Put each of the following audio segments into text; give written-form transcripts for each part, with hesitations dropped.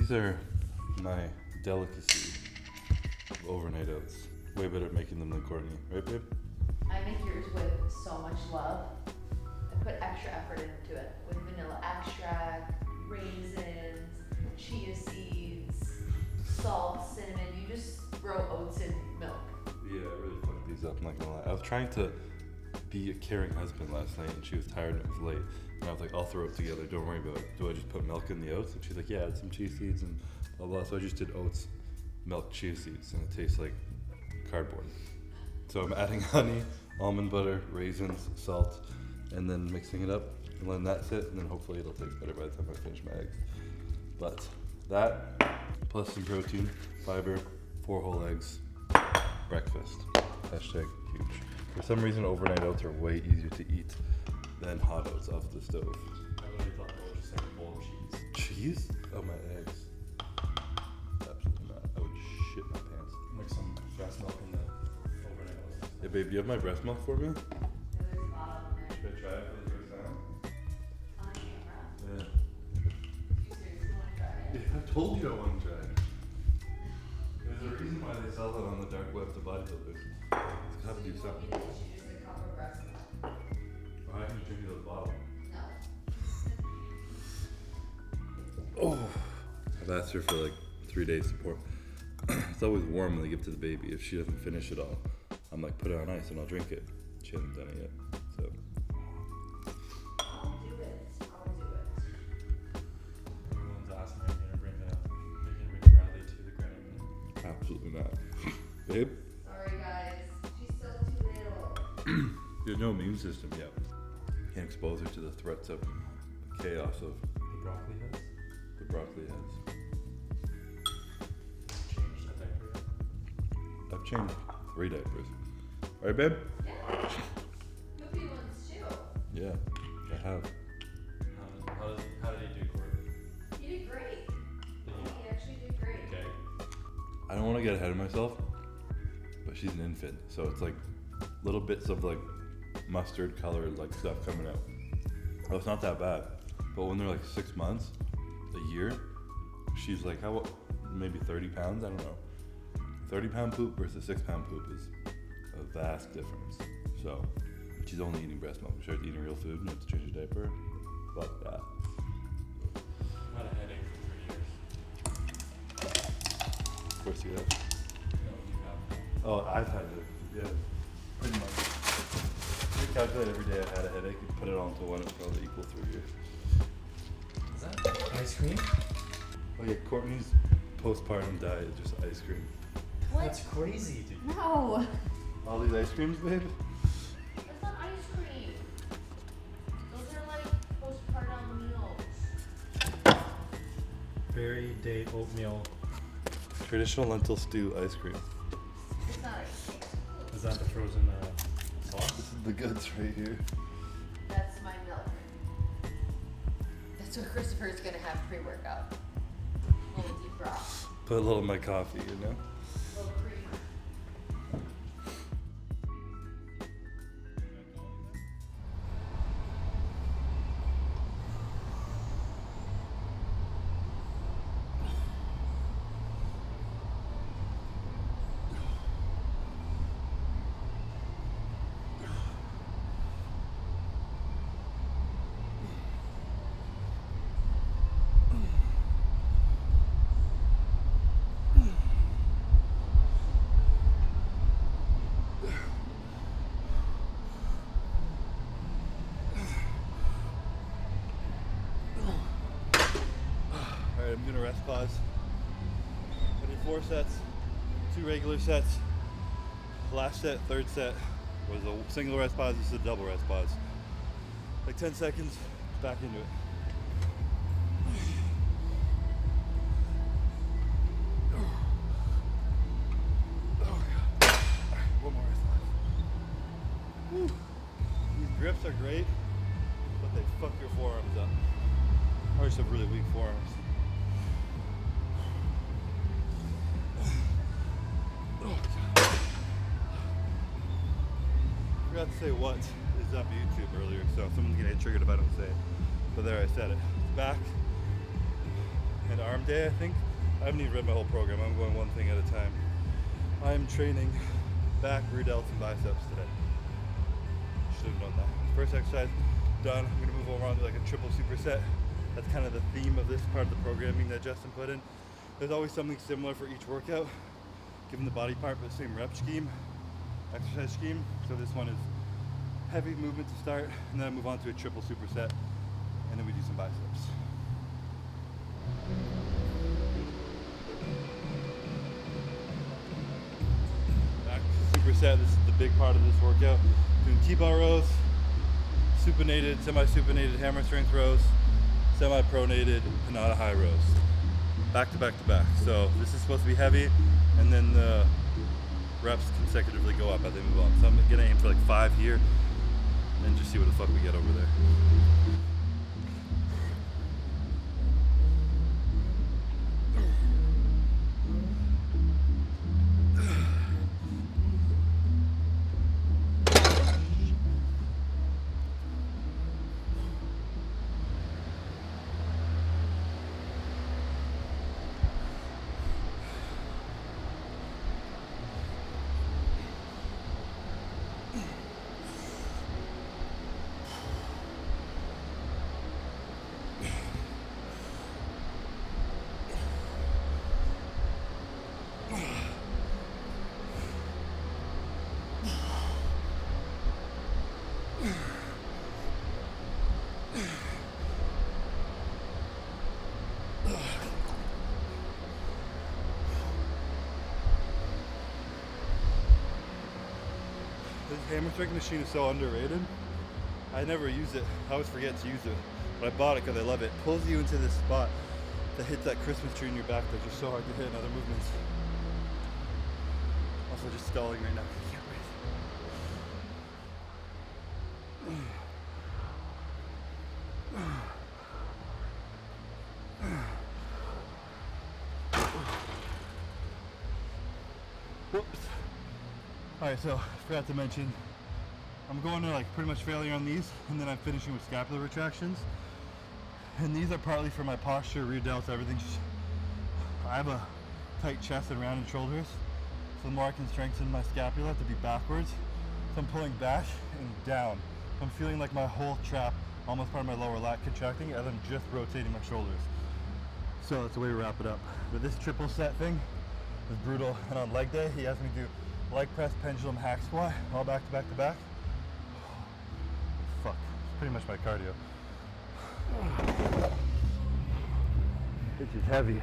These are my delicacy of overnight oats. Way better at making them than Courtney, right, babe? I make yours with so much love. I put extra effort into it with vanilla extract, raisins, chia seeds, salt, cinnamon. You just throw oats in milk. Yeah, I really fucked these up, I'm not gonna lie. I was trying to be a caring husband last night and she was tired and it was late. And I was like, I'll throw it together, don't worry about it. Do I just put milk in the oats? And she's like, yeah, add some chia seeds and blah blah. So I just did oats, milk, chia seeds, and it tastes like cardboard. So I'm adding honey, almond butter, raisins, salt, and then mixing it up and letting that sit, and then hopefully it'll taste better by the time I finish my eggs. But that, plus some protein, fiber, 4 whole eggs, breakfast. Hashtag huge. For some reason, overnight oats are way easier to eat than hot oats off the stove. I literally thought it was just like a bowl of cheese. Cheese? Oh, my eggs. Absolutely not. I would shit my pants. Like some breast milk in the overnight oats. Hey, babe, you have my breast milk for me? There's a lot of them there. Should I try it for the first time? On camera. Yeah. You seriously want to try it? Yeah, I told you I want to try it. There's a reason why they sell it on the dark web to bodybuilders. It's got to do something. You should use a cup of breast milk. Why haven't you drinking the bottle? No. Oh, I've asked her for like 3 days support. It's always warm when they give it to the baby. If she doesn't finish it all, I'm like, put it on ice and I'll drink it. She hasn't done it yet, so. I'll do it. I'll do it. Everyone's asking me to bring Bradley to the ground. Absolutely not. Babe, Sorry guys. She's still too little. there's no immune system yet. Can't expose her to the threats of chaos of The broccoli heads. the broccoli heads. Changed the diaper yet? I've changed 3 diapers. Right, babe? Yeah. Poopy ones too. Yeah, I have. How did he do, Courtney? You did great. Did He actually did great. Okay. I don't want to get ahead of myself, but she's an infant, so it's like little bits of like mustard colored like stuff coming out. Oh, it's not that bad, but when they're like 6 months, a year, she's like how maybe 30 pounds. I don't know. 30-pound poop versus 6-pound poop is a vast difference. So she's only eating breast milk. We started eating real food and have to change the diaper. Fuck that. I've had a headache for 3 years. Of course you have. No, you have. Oh, I've had it. Yeah, pretty much. If you calculate every day I had a headache and put it all into one, it's probably equal 3 years. Is that ice cream? Oh yeah, Courtney's postpartum diet is just ice cream. That's crazy, dude. No. All these ice creams, babe? That's not ice cream. Those are like postpartum meals. Berry date oatmeal. Traditional lentil stew ice cream. It's not ice cream. Is that the frozen sauce? This is the goods right here. That's my milk. That's what Christopher's gonna have pre-workout. A little deep broth. Put a little in my coffee, you know? A little cream. Alright, I'm gonna rest pause. I did 4 sets, 2 regular sets. Last set, third set, was a single rest pause, this is a double rest pause. Like 10 seconds, back into it. Oh god. Alright, one more rest pause. Whew. These grips are great, but they fuck your forearms up. I just have really weak forearms. I forgot to say what is up YouTube earlier, so someone's gonna get triggered if I don't say it. But there, I said it. Back, and arm day, I think. I haven't even read my whole program. I'm going one thing at a time. I'm training back, rear delts, and biceps today. Should have known that. First exercise done. I'm gonna move over on to like a triple superset. That's kind of the theme of this part of the programming that Justin put in. There's always something similar for each workout, given the body part, but the same rep scheme, exercise scheme. So this one is heavy movement to start, and then I move on to a triple superset, and then we do some biceps. Back to superset. This is the big part of this workout. Doing T-bar rows, supinated, semi-supinated hammer strength rows, semi-pronated Panada high rows. Back to back to back. So this is supposed to be heavy, and then the reps consecutively go up as they move on. So I'm gonna aim for like 5 here, and just see what the fuck we get over there. This hammer strength machine is so underrated. I never use it. I always forget to use it. But I bought it because I love it. It pulls you into this spot that hits that Christmas tree in your back that's just so hard to hit in other movements. Also just stalling right now. I can't breathe. Whoops. Alright, so I forgot to mention, I'm going to like pretty much failure on these, and then I'm finishing with scapular retractions. And these are partly for my posture, rear delts, everything. I have a tight chest and rounded shoulders, so the more I can strengthen my scapula to be backwards. So I'm pulling back and down. I'm feeling like my whole trap, almost part of my lower lat contracting, as I'm just rotating my shoulders. So that's the way we wrap it up. But this triple set thing is brutal, and on leg day, he has me do leg press, pendulum, hack squat, all back to back to back. Fuck, it's pretty much my cardio. It's just heavy.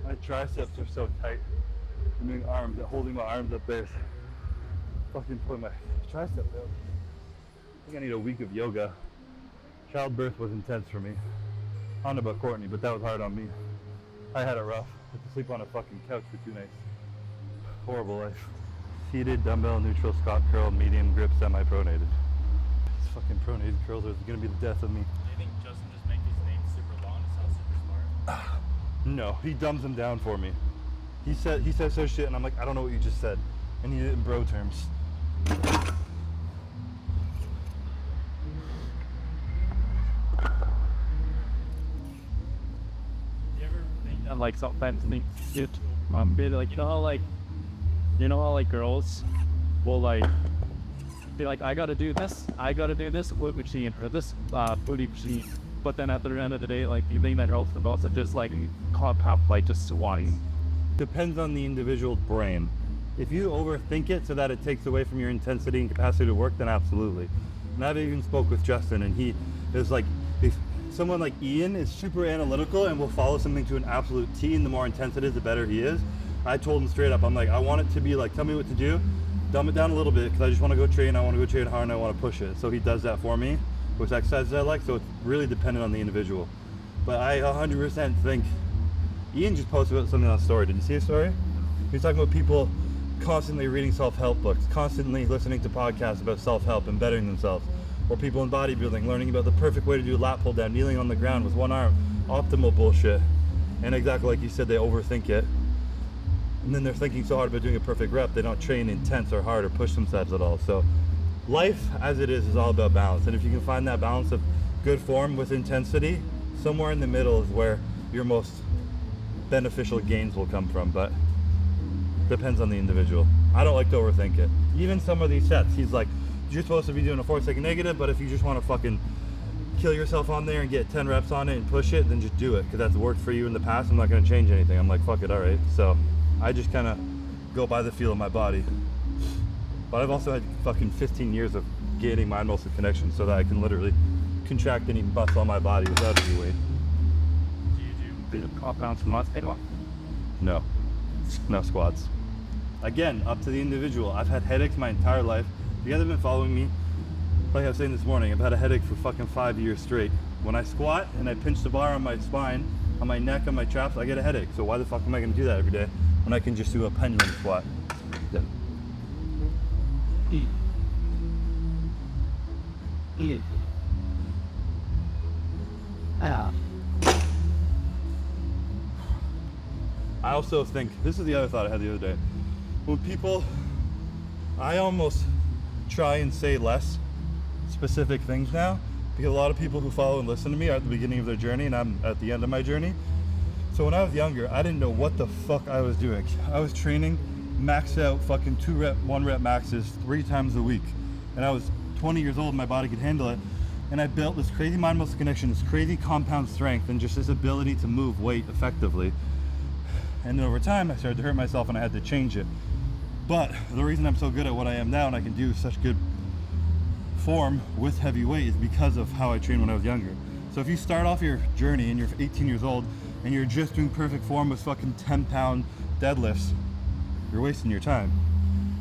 My triceps are so tight. I'm doing arms, holding my arms up there. Fucking pulling my triceps out. I think I need a week of yoga. Childbirth was intense for me. I don't know about Courtney, but that was hard on me. I had it rough. I had to sleep on a fucking couch for 2 nights. Horrible life. Seated, dumbbell, neutral, squat, curl, medium grip, semi-pronated. These fucking pronated curls are gonna be the death of me. Do you think Justin just make these names super long to sound super smart? No, he dumbs them down for me. He says so shit, and I'm like, I don't know what you just said. I need it in bro terms. You ever think of like sometimes think shit? Be like, you know, like You know how like girls will like be like, I gotta do this foot machine or this booty machine, but then at the end of the day, like the thing that helps the most is just like compound, like just squatting. Depends on the individual brain. If you overthink it so that it takes away from your intensity and capacity to work, then absolutely. And I've even spoke with Justin, and he is like, if someone like Ian is super analytical and will follow something to an absolute T, and the more intense it is, the better he is. I told him straight up, I'm like, I want it to be like, tell me what to do, dumb it down a little bit, because I just want to go train, I want to go train hard, and I want to push it. So he does that for me, which exercises I like, so it's really dependent on the individual. But I 100% think, Ian just posted about something on the story. Did you see his story? He was talking about people constantly reading self-help books, constantly listening to podcasts about self-help and bettering themselves, or people in bodybuilding learning about the perfect way to do a lat pull down, kneeling on the ground with one arm, optimal bullshit. And exactly like you said, they overthink it. And then they're thinking so hard about doing a perfect rep, they don't train intense or hard or push themselves at all. So life as it is all about balance. And if you can find that balance of good form with intensity, somewhere in the middle is where your most beneficial gains will come from. But depends on the individual. I don't like to overthink it. Even some of these sets, he's like, you're supposed to be doing a 4-second negative, but if you just want to fucking kill yourself on there and get 10 reps on it and push it, then just do it, because that's worked for you in the past. I'm not going to change anything. I'm like, fuck it, all right. So I just kind of go by the feel of my body. But I've also had fucking 15 years of gaining mind muscle connection so that I can literally contract any muscle on my body without any weight. Do you do compound squats? No squats. Again, up to the individual. I've had headaches my entire life. If you guys have been following me, like I was saying this morning, I've had a headache for fucking 5 years straight. When I squat and I pinch the bar on my spine, on my neck, on my traps, I get a headache. So why the fuck am I gonna do that every day when I can just do a pendulum squat? I also think, this is the other thought I had the other day. When people, I almost try and say less specific things now, because a lot of people who follow and listen to me are at the beginning of their journey and I'm at the end of my journey. So when I was younger, I didn't know what the fuck I was doing. I was training max out fucking 2-rep, 1-rep maxes 3 times a week. And I was 20 years old, my body could handle it. And I built this crazy mind muscle connection, this crazy compound strength, and just this ability to move weight effectively. And then over time, I started to hurt myself and I had to change it. But the reason I'm so good at what I am now and I can do such good form with heavy weight is because of how I trained when I was younger. So if you start off your journey and you're 18 years old and you're just doing perfect form with fucking 10-pound deadlifts, you're wasting your time.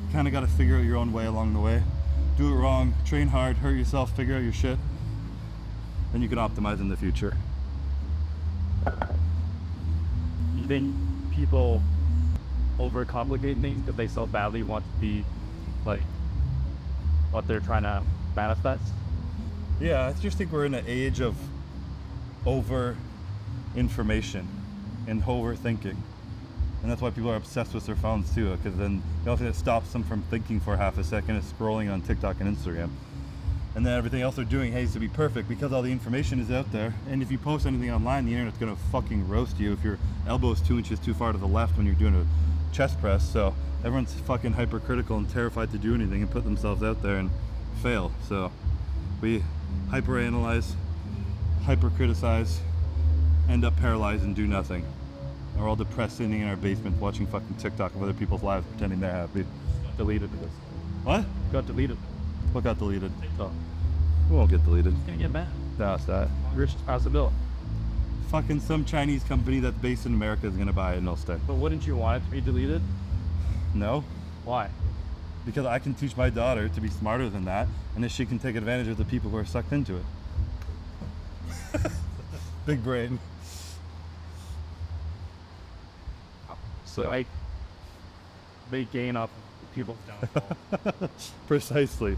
You kind of got to figure out your own way along the way. Do it wrong, train hard, hurt yourself, figure out your shit. Then you can optimize in the future. You think people overcomplicate things because they so badly want to be like what they're trying to manifest? Yeah, I just think we're in an age of over information and overthinking. And that's why people are obsessed with their phones too, because then the only thing that stops them from thinking for half a second is scrolling on TikTok and Instagram. And then everything else they're doing has to be perfect because all the information is out there. And if you post anything online, the internet's gonna fucking roast you if your elbow's 2 inches too far to the left when you're doing a chest press. So everyone's fucking hypercritical and terrified to do anything and put themselves out there and fail. So we hyperanalyze, hypercriticize, end up paralyzed and do nothing. We're all depressed sitting in our basement watching fucking TikTok of other people's lives pretending they're happy. Deleted because What? got deleted. What got deleted? TikTok. We won't get deleted. It's gonna get bad. No, it's that. Rich possibility. Fucking some Chinese company that's based in America is gonna buy it and it'll stay. But wouldn't you want it to be deleted? No, Why? because I can teach my daughter to be smarter than that, and then she can take advantage of the people who are sucked into it. Big brain. So like they gain up people's downfall. Precisely.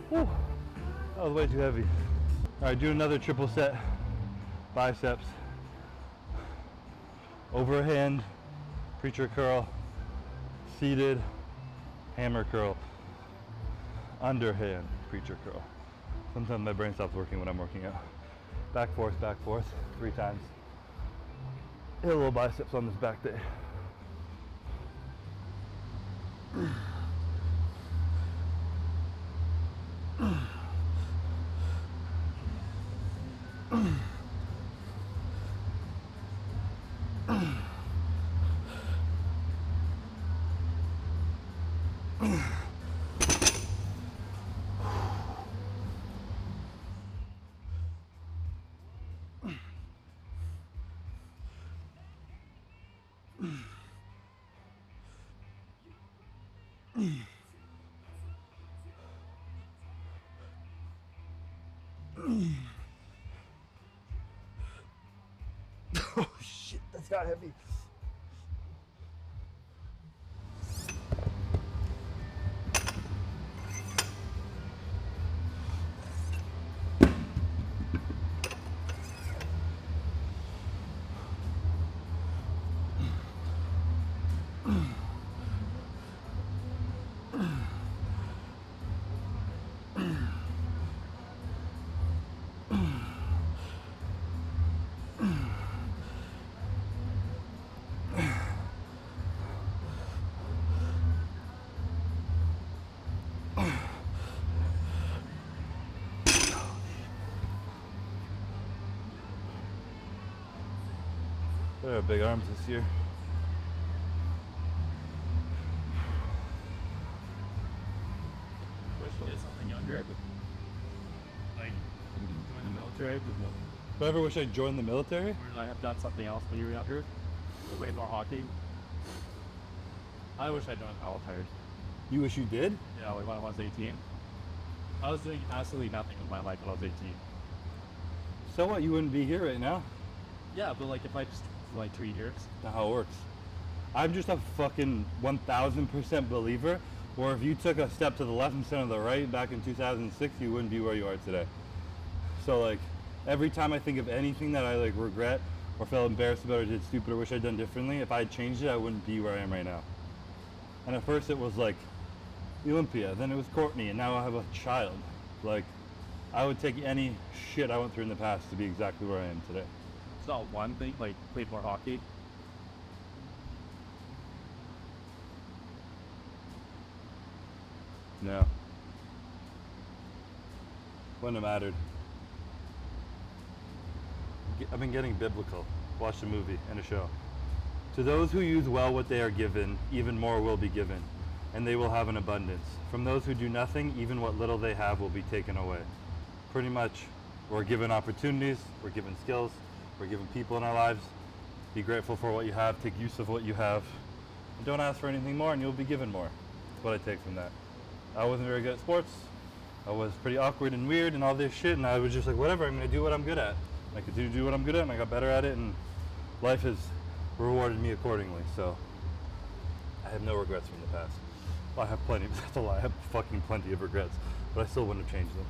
Whew. That was way too heavy. All right, do another triple set. Biceps. Overhand, preacher curl, seated, hammer curl, underhand, preacher curl. Sometimes my brain stops working when I'm working out. Back, forth, 3 times. Hit a little biceps on this back day. Oh shit, that's got heavy. They have big arms this year. Wish I did something younger. Like join the military. Do I ever wish I joined the military? Or I have done something else when you were younger. Played more hockey. I wish I joined the military. You wish you did? Yeah, like when I was 18. I was doing absolutely nothing with my life when I was 18. So what? You wouldn't be here right now. Yeah, but like if I just for like 3 years. Not how it works. I'm just a fucking 1000% believer, where if you took a step to the left instead of the right back in 2006, you wouldn't be where you are today. So like, every time I think of anything that I like regret or felt embarrassed about or did stupid or wish I'd done differently, if I had changed it, I wouldn't be where I am right now. And at first it was like Olympia, then it was Courtney, and now I have a child. Like, I would take any shit I went through in the past to be exactly where I am today. It's not one thing, like played more hockey. No. Wouldn't have mattered. I've been getting biblical. Watched a movie and a show. To those who use well what they are given, even more will be given, and they will have an abundance. From those who do nothing, even what little they have will be taken away. Pretty much, we're given opportunities, we're given skills, we're given people in our lives. Be grateful for what you have, take use of what you have, and don't ask for anything more and you'll be given more. That's what I take from that. I wasn't very good at sports. I was pretty awkward and weird and all this shit, and I was just like, whatever, I'm gonna do what I'm good at. I continue to do what I'm good at, and I got better at it, and life has rewarded me accordingly. So I have no regrets from the past. Well, I have plenty, but that's a lie. I have fucking plenty of regrets, but I still wouldn't have changed them.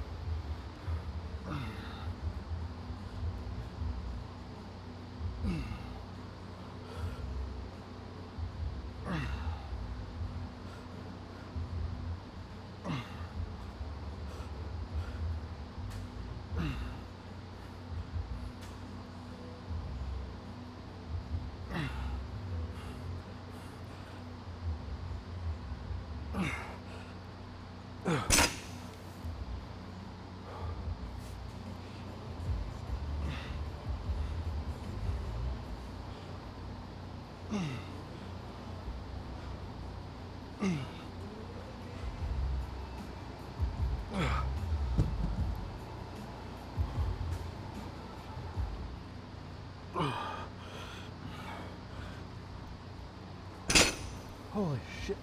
Holy shit.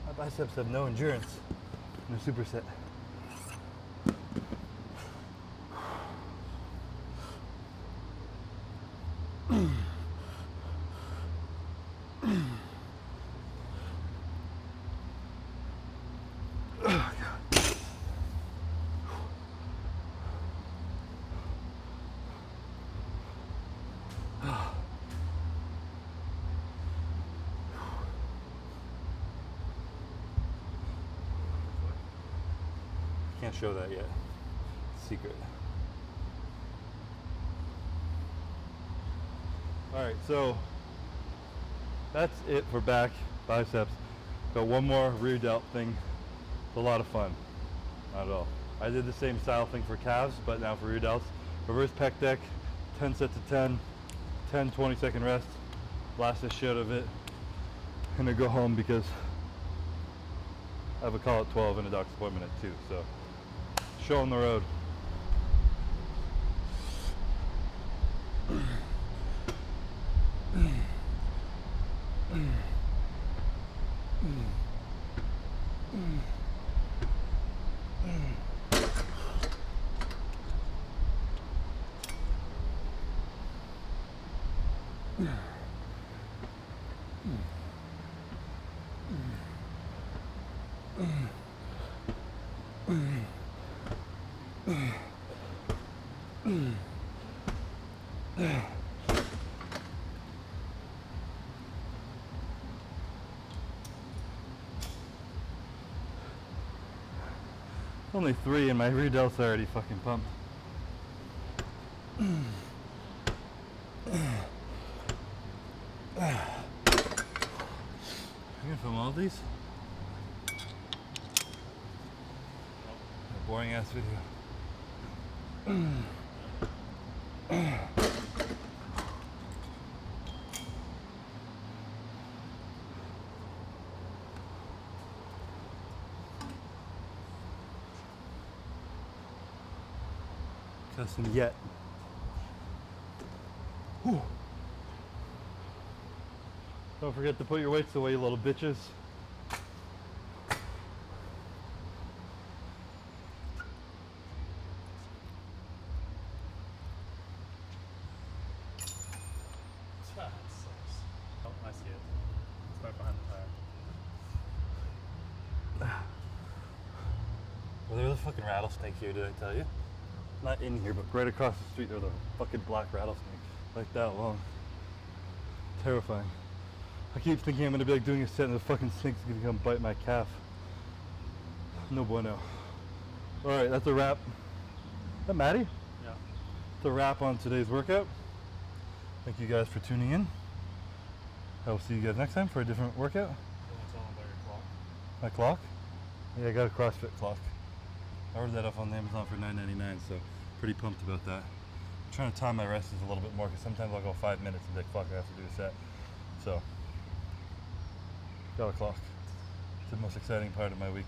My biceps have no endurance in a superset. Can't show that yet. Secret. Alright, so that's it for back, biceps. Got one more rear delt thing. It's a lot of fun. Not at all. I did the same style thing for calves, but now for rear delts. Reverse pec deck, 10 sets of 10, 20-second rest. Blast the shit out of it. I'm gonna go home because I have a call at 12 and a doctor's appointment at 2, so show on the road. Only 3 and my rear delts are already fucking pumped. I'm gonna film all these. A boring ass video. Cussing yet. Whew. Don't forget to put your weights away, you little bitches. That sucks. Oh, I see it. It's right behind the tire. Well, there was a fucking rattlesnake here, did I tell you? Not in here, but right across the street there's a fucking black rattlesnake. Like that long. Terrifying. I keep thinking I'm gonna be like doing a set and the fucking snake's gonna come bite my calf. No bueno. Alright, that's a wrap. Is that Maddie? Yeah. It's a wrap on today's workout. Thank you guys for tuning in. I will see you guys next time for a different workout. It's all about your clock. My clock? Yeah, I got a CrossFit clock. I ordered that off on Amazon for $9.99, so pretty pumped about that. I'm trying to time my rest a little bit more because sometimes I'll go 5 minutes and be like, fuck, I have to do a set. So, got a clock. It's the most exciting part of my week.